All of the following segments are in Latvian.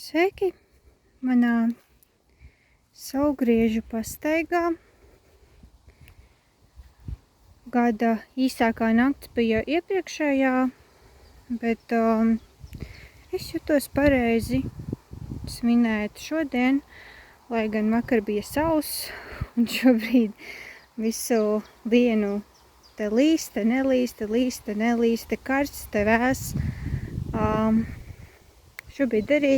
Sveiki! Manā saulgriežu pastaigā gada īsākā nakts bija iepriekšējā, bet es jutos pareizi svinēt šodien, lai gan vakar bija sauss un šobrīd visu dienu te līst, te nelīst, te līst, te nelīst, te karsts, te vēss. Šobrīd arī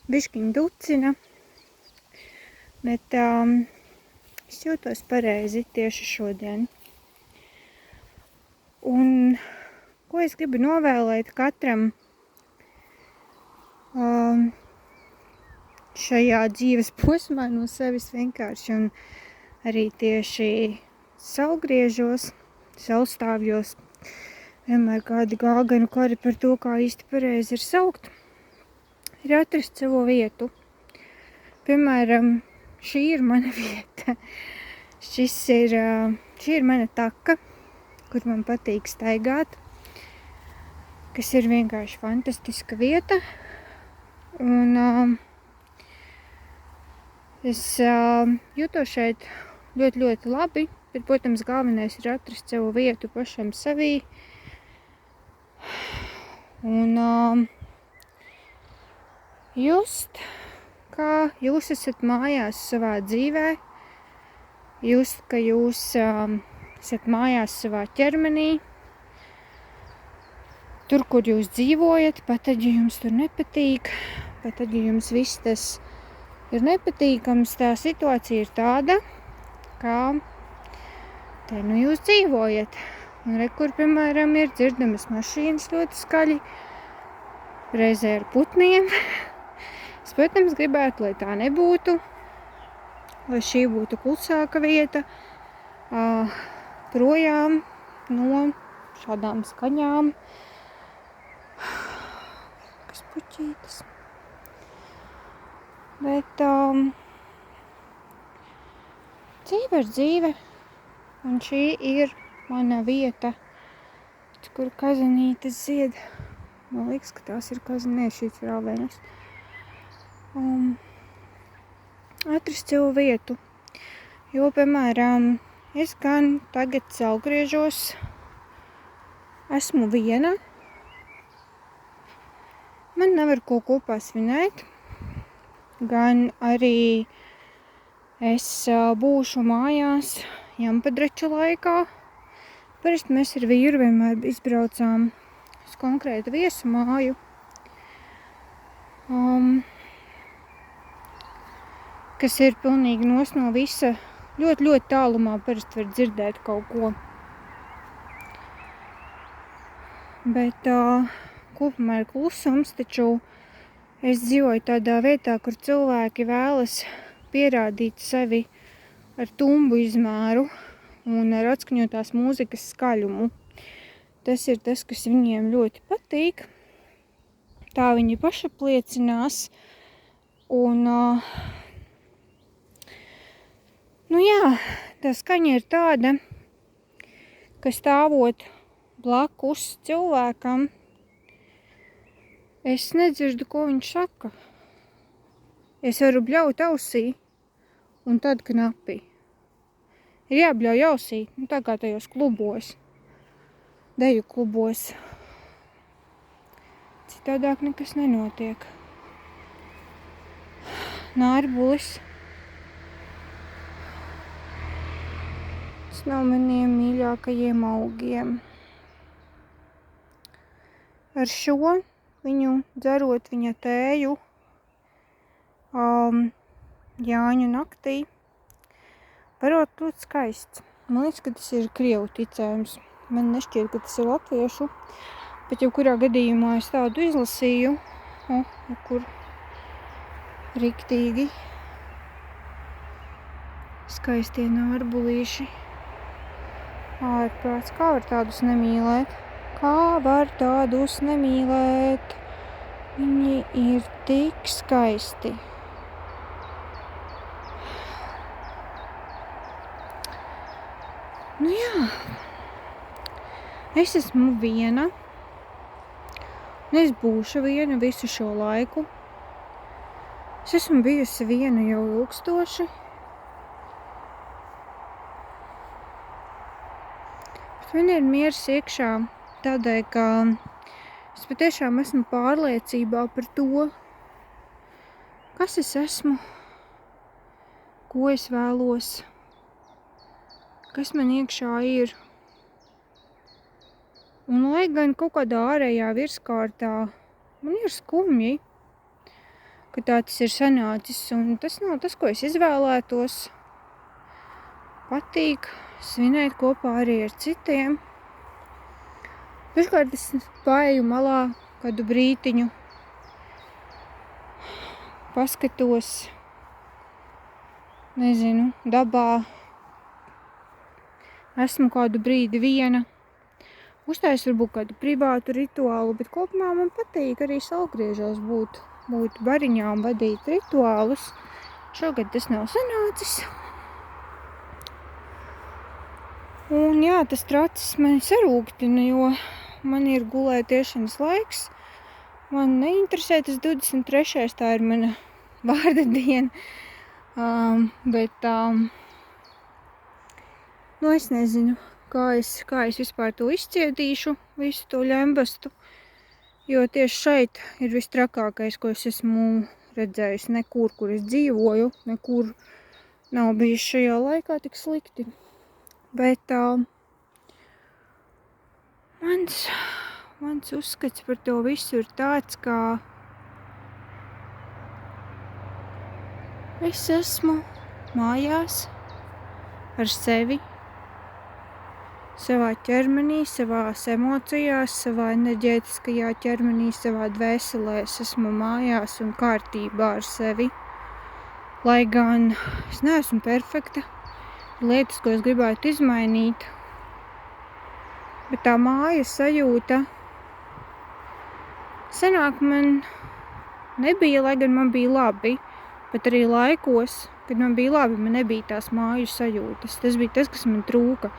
bišķiņ ducina, bet es jūtos pareizi tieši šodien. Un ko es gribu novēlēt katram šajā dzīves posmā no sevis vienkārši, un arī tieši saulgriežos, saulstāvjos, vienmēr kādi gāganu kari par to, kā īsti pareizi ir saukt, ir atrast savu vietu. Piemēram, šī ir mana vieta. Šī ir mana taka, kur man patīk staigāt, kas ir vienkārši fantastiska vieta. Un es jūtos šeit ļoti, ļoti labi, bet, protams, galvenais ir atrast savu vietu pašam sevī. Un just, kā jūs esat mājās savā dzīvē, just, ka jūs esat mājās savā ķermenī, tur, kur jūs dzīvojat, pat tad, ja jums tur nepatīk, pat tad, ja jums viss tas ir nepatīkams, tā situācija ir tāda, kā te nu jūs dzīvojat. Un kur, piemēram, ir dzirdamas mašīnas ļoti skaļi, reizē ar putniem. Es, protams, gribētu, lai tā nebūtu, lai šī būtu klusāka vieta, projām no šādām skaņām, kas puķītas. Bet dzīve ir dzīve, un šī ir mana vieta, kur kazanītes zied. Man liekas, ka tās ir kazanēšīs rāvēnas. Atrast savu vietu, jo, piemēram, es gan tagad saulgriežos esmu viena, man nav ar ko kopā svinēt, gan arī es būšu mājās Jampadrača laikā. Parasti mēs ar vīru vienmēr izbraucām uz konkrētu viesu māju. Kas ir pilnīgi no visa, ļoti, ļoti tālumā parasti var dzirdēt kaut ko. Bet kopumā ir klusums, taču es dzīvoju tādā vietā, kur cilvēki vēlas pierādīt sevi ar tumbu izmēru un ar atskaņotās mūzikas skaļumu. Tas ir tas, kas viņiem ļoti patīk. Tā viņi pašapliecinās. Un tā skaņa ir tāda, ka stāvot blakus cilvēkam, es nedzirdu, ko viņš saka. Es varu bļaut ausī, un tad knapi. Ir jābļauj ausī, tā kā tajos klubos, deju klubos. Citādāk nekas nenotiek. Nārbulis. Tas nav maniem mīļākajiem augiem. Ar šo viņu dzerot viņa tēju Jāņu naktī, varot ļoti skaists. Man liekas, ka tas ir krievu ticējums. Man nešķiet, ka tas ir latviešu, bet jebkurā gadījumā es tādu izlasīju, kur riktīgi skaistie nārbulīši. Ārprāts, kā var tādus nemīlēt? Kā var tādus nemīlēt? Viņi ir tik skaisti. Nu jā, es esmu viena, un es būšu viena visu šo laiku. Es esmu bijusi viena jau ilgstoši. Bet man ir miers iekšā tādēļ, ka es patiešām esmu pārliecībā par to, kas es esmu, ko es vēlos, kas man iekšā ir. Un lai gan kaut kādā ārējā virskārtā man ir skumji, ka tā tas ir sanācis, un tas nav tas, ko es izvēlētos. Patīk svinēt kopā arī ar citiem. Dažkārt es paeju malā kādu brītiņu, paskatos, nezinu, dabā, esmu kādu brīdi viena, uztaisu varbūt kādu privātu rituālu, bet kopumā man patīk arī saulgriežos būt bariņā un vadīt rituālus. Šogad tas nav sanācis. Un jā, tas tracis mani sarūktina, jo man ir gulētiešanas laiks. Man neinteresē tas 23. tā ir mana vārda diena. Es nezinu, kā es vispār to izcietīšu, visu to ļembastu. Jo tieši šeit ir vistrakākais, ko es esmu redzējusi. Nekur, kur es dzīvoju, nekur nav bijis šajā laikā tik slikti. Bet mans uzskats par to visu ir tāds, ka es esmu mājās ar sevi, savā ķermenī, savās emocijās, savā enerģētiskajā ķermenī, savā dvēselē. Es esmu mājās un kārtībā ar sevi. Lai gan es neesmu perfekta, lietas, ko es gribētu izmainīt, bet tā mājas sajūta senāk man nebija, lai gan man bija labi, bet arī laikos, kad man bija labi, man nebija tās māju sajūtas. Tas bija tas, kas man trūka.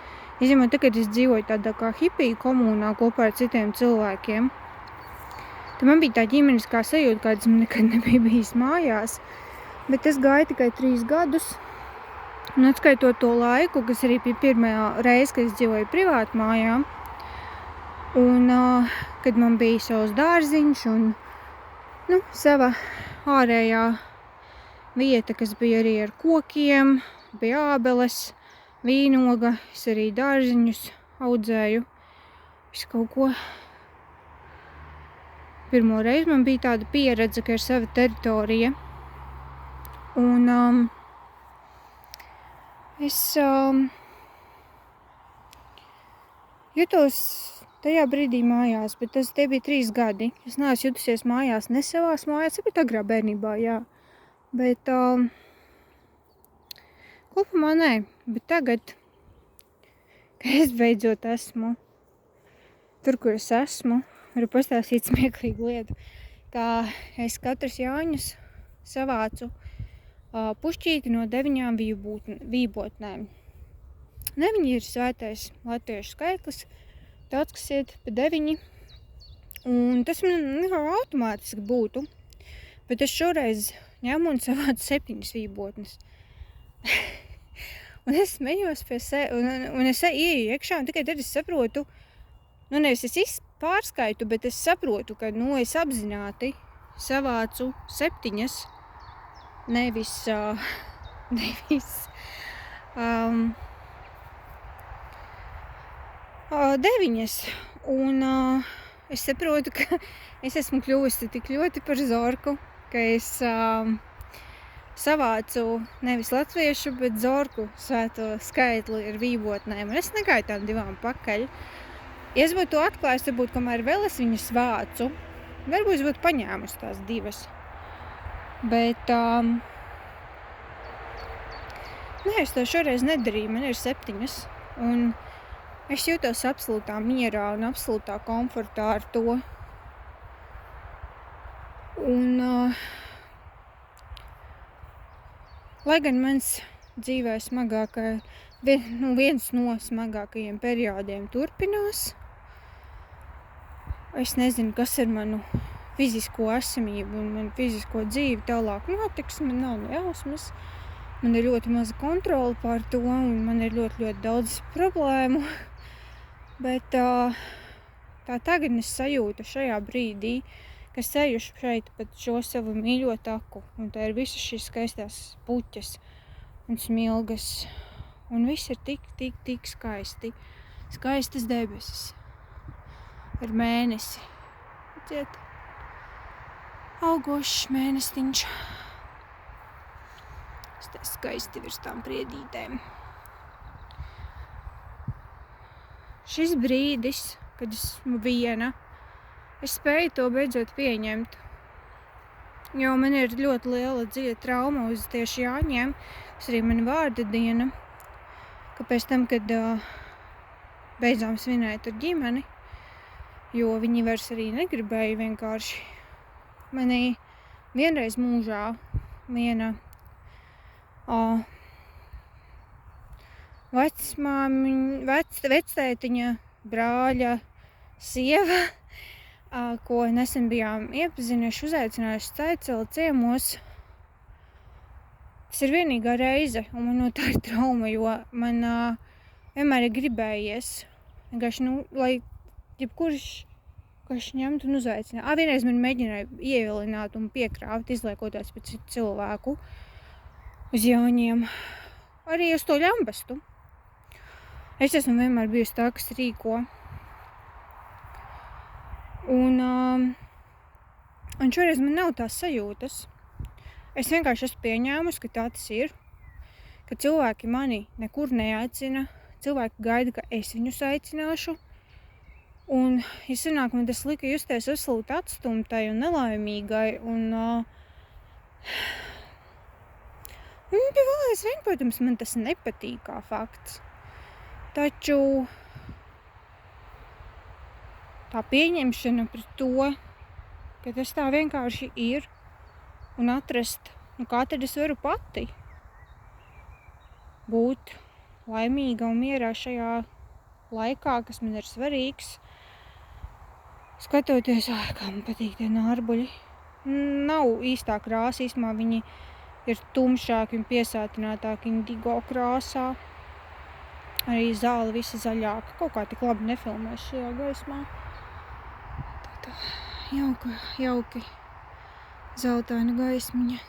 Izņemot, kad es dzīvoju tādā kā hipiju komunā kopā ar citiem cilvēkiem, tad man bija tā ģimeniskā sajūta, kādas man nekad nebija bijis mājās. Bet tas gāja tikai 3 gadus. Un atskaitot to laiku, kas arī bija pirmajā reize, kad es dzīvoju privātu mājā, un kad man bija savs dārziņš un sava ārējā vieta, kas bija arī ar kokiem, bija ābeles, vīnoga, es arī dārziņus audzēju, visu kaut ko. Pirmo reizi man bija tāda pieredze, ka ir sava teritorija. Un es jutos tajā brīdī mājās, bet tie bija 3 gadi. Es neesmu jutusies mājās, ne savās mājās, bet agrā bērnībā, jā. Bet kopumā nē, bet tagad, kad es beidzot esmu tur, kur es esmu, varu pastāstīt smieklīgu lietu, kā es katrs Jāņus savācu pušķīti no 9 vībotnēm. 9 ir svētais latviešu skaitlis, tāds, kas iet pa 9, un tas man automātiski būtu, bet es šoreiz ņemu un savācu 7 vībotnes. Un es smējos pie sevi, un es ieju iekšā, un tikai tad es saprotu, nevis es pārskaitu, bet es saprotu, ka es apzināti savācu 7, nevis 9. Un es saprotu, ka es esmu kļuvusi tik ļoti par zorku, ka es savācu nevis latviešu, bet zorku svēto skaitli ar vībotnēm. Un es negāju tām 2 pakaļ. Ja es būtu to atklājis, varbūt, kamēr vēl es viņus vācu, varbūt es būtu paņēmusi tās 2. Bet es to šoreiz nedarīju, man ir 7. Un es jūtos absolūtā mierā un absolūtā komfortā ar to. Un lai gan mans dzīvē viens no smagākajiem periodiem turpinās, es nezinu, kas ar manu fizisko esamību un man fizisko dzīvi tālāk notiks, man nav ne jausmas. Man ir ļoti maza kontrola pār to un man ir ļoti, ļoti daudz problēmu. Bet tā tagadnes sajūta šajā brīdī, kas ejuši šeit pat šo savu mīļo taku, un tā ir visas šīs skaistās puķes un smilgas, un viss ir tik skaisti. Skaistas debesis ar mēnesi. Redziet, augošs mēnestiņš. Tas skaisti virs tām priedītēm. Šis brīdis, kad esmu viena, es spēju to beidzot pieņemt. Jo man ir ļoti liela dziļa trauma uz tieši Jāņiem, kas arī man vārda diena, ka pēc tam, kad beidzām svinēt ar ģimeni, jo viņi vairs arī negribēja vienkārši. Manī vienreiz mūžā viena vectētiņa brāļa sieva, ko nesen bijām iepazinuši, uzaicinājuši Caicela ciemos. Tas ir vienīgā reize, un man no tā ir trauma, jo man vienmēr ir gribējies, vienkārši, lai jebkurš, kas ņemtu un uzaicinātu. Vienreiz man mēģināja ievilināt un piekrāpt, izliekoties pēc cilvēku uz Jāņiem. Arī uz to ļambastu. Es esmu vienmēr bijusi tā, kas rīko. Un šoreiz man nav tās sajūtas. Es vienkārši esmu pieņēmusi, ka tā tas ir. Ka cilvēki mani nekur neaicina. Cilvēki gaida, ka es viņus aicināšu. Un, ja sanāk, man tas lika justies absolūti atstumtai un nelaimīgai. Pie vēlēs vien, protams, man tas nepatīk kā fakts. Taču tā pieņemšana par to, ka tas tā vienkārši ir un atrast, kā tad es varu pati būt laimīga un mierā šajā laikā, kas man ir svarīgs. Skatoties, kā man patīk tie nārbuļi. Nav īstā krāsa, īstumā viņi ir tumšāki un piesātinātāki indigo krāsā. Arī zāle visa zaļāka. Kaut kā tik labi nefilmēs šajā gaismā. Tā jauki zeltaina gaismiņa.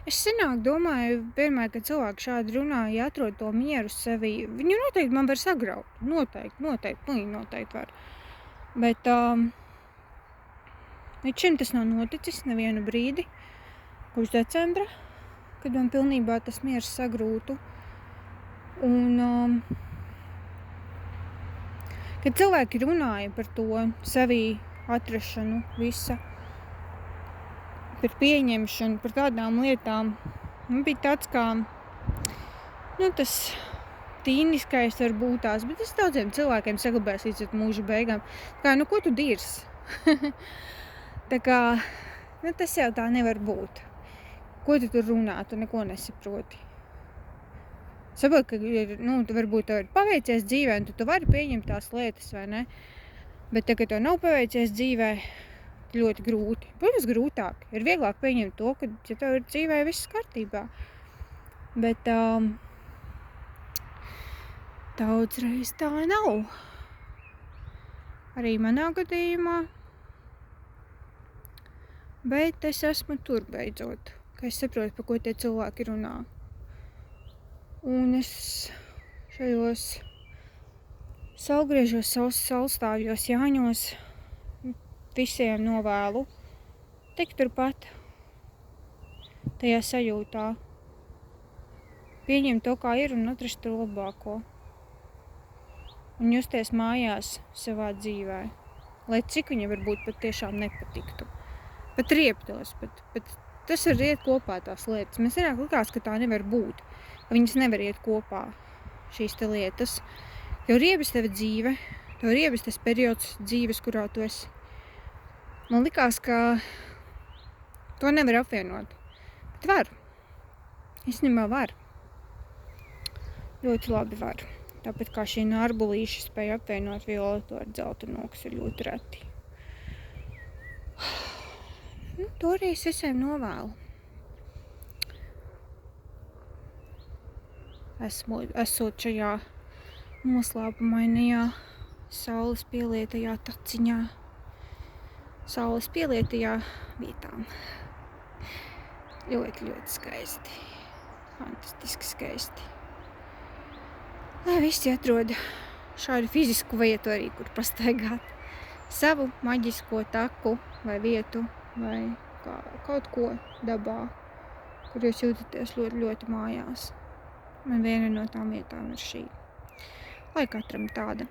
Es senāk domāju, vienmēr, kad cilvēki šādi runā, ja atrod to mieru sevī, viņu noteikti man var sagraut. Noteikti var. Bet līdz šim tas nav noticis nevienu brīdi, kopš decembra, kad man pilnībā tas miers sagrūtu. Un kad cilvēki runāja par to sevī atrašanu visa, par pieņemšanu, par tādām lietām, man bija tāds kā, tas tīniskais var būt tās, bet tas daudziem cilvēkiem saglabājas līdz mūža beigām. Tā kā, ko tu dirs? Tā kā, tas jau tā nevar būt. Ko tu tur runā, tu neko nesaproti. Saprot, ka varbūt tev ir paveicies dzīvē, un tu vari pieņemt tās lietas, vai ne? Bet kad tev nav paveicies dzīvē, ļoti grūti. Protams, grūtāk. Ir vieglāk pieņemt to, ka ja tev ir dzīvē viss kārtībā. Bet daudzreiz tā nav. Arī manā gadījumā. Bet es esmu tur beidzot, ka es saprotu, par ko tie cilvēki runā. Un es šajos saulgriežos, saulstāvjos, Jāņos visiem novēlu tikt turpat tajā sajūtā. Pieņemt to, kā ir, un atrast to labāko. Un justies mājās savā dzīvē. Lai cik viņa varbūt pat tiešām nepatiktu. Pat rieptos, pat tas var iet kopā tās lietas. Man senāk likās, ka tā nevar būt. Ka viņas nevar iet kopā, šīs te lietas. Jo riebis tava dzīve, tev riebis tas periods dzīves, kurā tu esi. Man likās, ka to nevar apvienot. Bet var. Īstenībā var. ļoti labi var. Tāpat kā šī nārbulīša spēja apvienot violeto ar dzelteno, kas ir ļoti reti. Toreiz visiem novēlu. Esot šajā noslēpumainajā saules pielietajā taciņā, saules pielietajā vietā. Ļoti, ļoti skaisti. Fantastiski skaisti. Lai visi atrod šādu fizisku vietu arī, kur pastaigāt savu maģisko taku vai vietu vai kaut ko dabā, kur jūs jūtaties ļoti, ļoti mājās. Man viena no tām vietām ir šī. Lai katram tāda